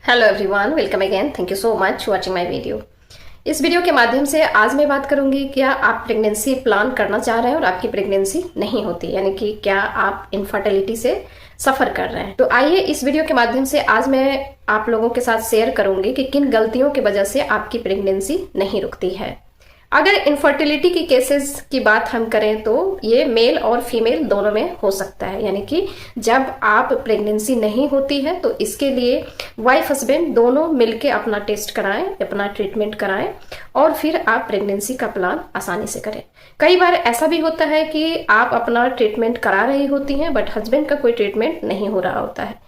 Hello everyone, welcome again. Thank you so much watching my video. इस video के माध्यम से आज मैं बात करूंगी क्या आप प्रेगनेंसी प्लान करना चाह रहे हैं और आपकी प्रेगनेंसी नहीं होती, यानी कि क्या आप इनफर्टिलिटी से सफर कर रहे हैं। तो आइए इस वीडियो के माध्यम से आज मैं आप लोगों के साथ शेयर करूंगी कि किन गलतियों की वजह से आपकी प्रेगनेंसी नहीं रुकती है। अगर इनफर्टिलिटी की केसेस की बात हम करें तो ये मेल और फीमेल दोनों में हो सकता है, यानी कि जब आप प्रेगनेंसी नहीं होती है तो इसके लिए वाइफ हस्बैंड दोनों मिलके अपना टेस्ट कराएं, अपना ट्रीटमेंट कराएं और फिर आप प्रेगनेंसी का प्लान आसानी से करें। कई बार ऐसा भी होता है कि आप अपना ट्रीटमेंट करा रही होती हैं बट हस्बैंड का कोई ट्रीटमेंट नहीं हो रहा होता है।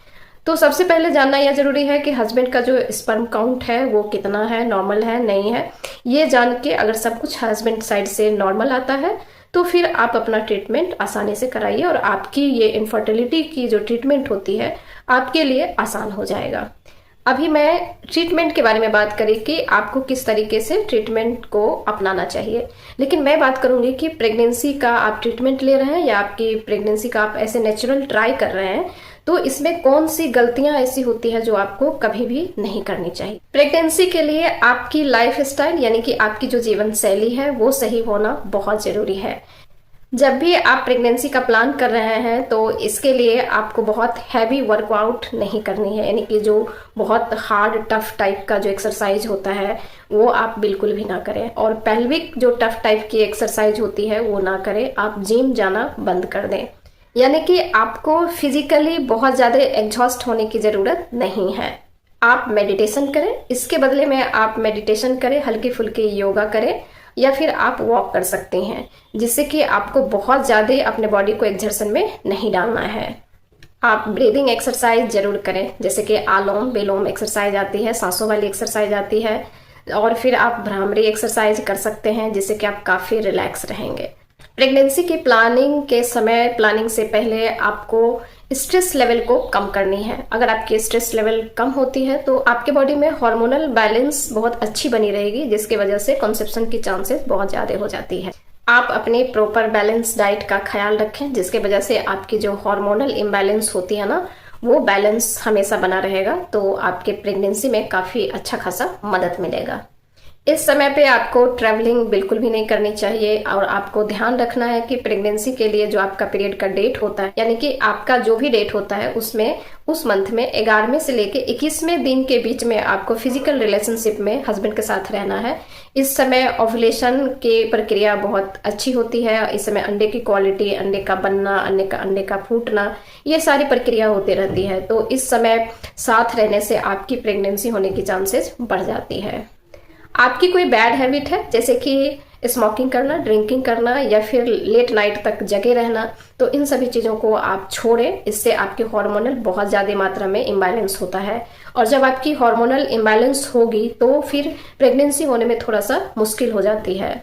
तो सबसे पहले जानना यह जरूरी है कि हस्बैंड का जो स्पर्म काउंट है वो कितना है, नॉर्मल है नहीं है। ये जान के अगर सब कुछ हस्बैंड साइड से नॉर्मल आता है तो फिर आप अपना ट्रीटमेंट आसानी से कराइए और आपकी ये इनफर्टिलिटी की जो ट्रीटमेंट होती है आपके लिए आसान हो जाएगा। अभी मैं ट्रीटमेंट के बारे में बात करी कि आपको किस तरीके से ट्रीटमेंट को अपनाना चाहिए, लेकिन मैं बात करूंगी कि प्रेगनेंसी का आप ट्रीटमेंट ले रहे हैं या आपकी प्रेगनेंसी का आप ऐसे नेचुरल ट्राई कर रहे हैं तो इसमें कौन सी गलतियां ऐसी होती है जो आपको कभी भी नहीं करनी चाहिए। प्रेगनेंसी के लिए आपकी लाइफ स्टाइल यानी कि आपकी जो जीवन शैली है वो सही होना बहुत जरूरी है। जब भी आप प्रेगनेंसी का प्लान कर रहे हैं तो इसके लिए आपको बहुत हैवी वर्कआउट नहीं करनी है, यानी कि जो बहुत हार्ड टफ टाइप का जो एक्सरसाइज होता है वो आप बिल्कुल भी ना करें और पेल्विक जो टफ टाइप की एक्सरसाइज होती है वो ना करें। आप जिम जाना बंद कर दें, यानी कि आपको फिजिकली बहुत ज़्यादा एग्जॉस्ट होने की ज़रूरत नहीं है। आप मेडिटेशन करें, इसके बदले में आप मेडिटेशन करें, हल्की फुल्की योगा करें या फिर आप वॉक कर सकते हैं, जिससे कि आपको बहुत ज़्यादा अपने बॉडी को एक्सर्शन में नहीं डालना है। आप ब्रीदिंग एक्सरसाइज जरूर करें, जैसे कि आलोम विलोम एक्सरसाइज आती है, सांसों वाली एक्सरसाइज आती है और फिर आप भ्रामरी एक्सरसाइज कर सकते हैं जिससे कि आप काफ़ी रिलैक्स रहेंगे। प्रेगनेंसी की प्लानिंग के समय, प्लानिंग से पहले आपको स्ट्रेस लेवल को कम करनी है। अगर आपकी स्ट्रेस लेवल कम होती है तो आपके बॉडी में हार्मोनल बैलेंस बहुत अच्छी बनी रहेगी, जिसकी वजह से कंसेप्शन की चांसेस बहुत ज़्यादा हो जाती है। आप अपने प्रॉपर बैलेंस डाइट का ख्याल रखें, जिसके वजह से आपकी जो हार्मोनल इम्बैलेंस होती है ना वो बैलेंस हमेशा बना रहेगा, तो आपके प्रेगनेंसी में काफ़ी अच्छा खासा मदद मिलेगा। इस समय पे आपको ट्रैवलिंग बिल्कुल भी नहीं करनी चाहिए और आपको ध्यान रखना है कि प्रेगनेंसी के लिए जो आपका पीरियड का डेट होता है, यानी कि आपका जो भी डेट होता है उसमें उस मंथ में 11वें से लेके 21वें दिन के बीच में आपको फिजिकल रिलेशनशिप में हस्बैंड के साथ रहना है। इस समय ओव्यूलेशन की प्रक्रिया बहुत अच्छी होती है। इस समय अंडे की क्वालिटी, अंडे का बनना, अंडे का फूटना, ये सारी प्रक्रिया होती रहती है। तो इस समय साथ रहने से आपकी प्रेगनेंसी होने की चांसेस बढ़ जाती है। आपकी कोई बैड हैबिट है जैसे कि स्मोकिंग करना, ड्रिंकिंग करना या फिर लेट नाइट तक जगे रहना, तो इन सभी चीज़ों को आप छोड़ें। इससे आपके हार्मोनल बहुत ज़्यादा मात्रा में इम्बैलेंस होता है और जब आपकी हार्मोनल इम्बैलेंस होगी तो फिर प्रेगनेंसी होने में थोड़ा सा मुश्किल हो जाती है।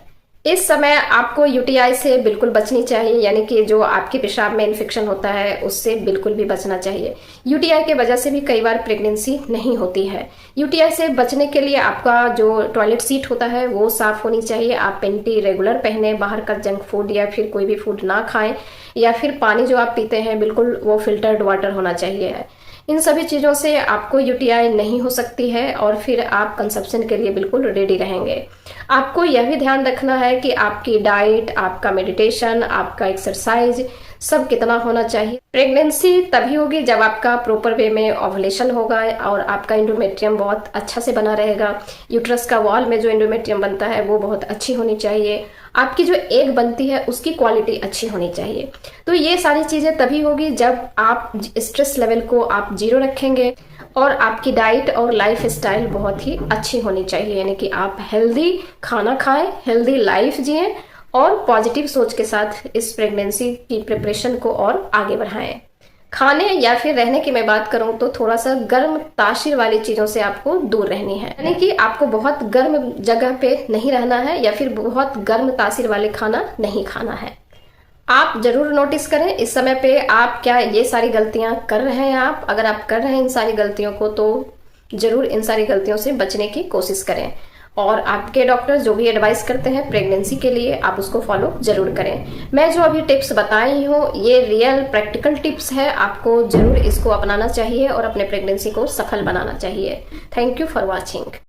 इस समय आपको यूटीआई से बिल्कुल बचनी चाहिए, यानी कि जो आपके पेशाब में इन्फेक्शन होता है उससे बिल्कुल भी बचना चाहिए। यूटीआई के वजह से भी कई बार प्रेगनेंसी नहीं होती है। यूटीआई से बचने के लिए आपका जो टॉयलेट सीट होता है वो साफ होनी चाहिए। आप पेंटी रेगुलर पहने, बाहर का जंक फूड या फिर कोई भी फूड ना खाएं या फिर पानी जो आप पीते हैं बिल्कुल वो फिल्टर्ड वाटर होना चाहिए। इन सभी चीज़ों से आपको यूटीआई नहीं हो सकती है और फिर आप कंसेप्शन के लिए बिल्कुल रेडी रहेंगे। आपको यह भी ध्यान रखना है कि आपकी डाइट, आपका मेडिटेशन, आपका एक्सरसाइज सब कितना होना चाहिए। प्रेगनेंसी तभी होगी जब आपका प्रॉपर वे में ओव्यूलेशन होगा और आपका एंडोमेट्रियम बहुत अच्छा से बना रहेगा। यूट्रस का वॉल में जो एंडोमेट्रियम बनता है वो बहुत अच्छी होनी चाहिए। आपकी जो एग बनती है उसकी क्वालिटी अच्छी होनी चाहिए। तो ये सारी चीज़ें तभी होगी जब आप स्ट्रेस लेवल को आप जीरो रखेंगे और आपकी डाइट और लाइफ स्टाइल बहुत ही अच्छी होनी चाहिए, यानी कि आप हेल्दी खाना खाएं, हेल्दी लाइफ जिएं और पॉजिटिव सोच के साथ इस प्रेगनेंसी की प्रिपरेशन को और आगे बढ़ाएं। खाने या फिर रहने की मैं बात करूं तो थोड़ा सा गर्म तासीर वाली चीज़ों से आपको दूर रहनी है, यानी कि आपको बहुत गर्म जगह पे नहीं रहना है या फिर बहुत गर्म तासीर वाले खाना नहीं खाना है। आप जरूर नोटिस करें इस समय पे आप क्या ये सारी गलतियां कर रहे हैं। आप अगर आप कर रहे हैं इन सारी गलतियों को तो जरूर इन सारी गलतियों से बचने की कोशिश करें और आपके डॉक्टर जो भी एडवाइस करते हैं प्रेगनेंसी के लिए आप उसको फॉलो जरूर करें। मैं जो अभी टिप्स बताई हूँ ये रियल प्रैक्टिकल टिप्स है, आपको जरूर इसको अपनाना चाहिए और अपने प्रेगनेंसी को सफल बनाना चाहिए। Thank you for watching.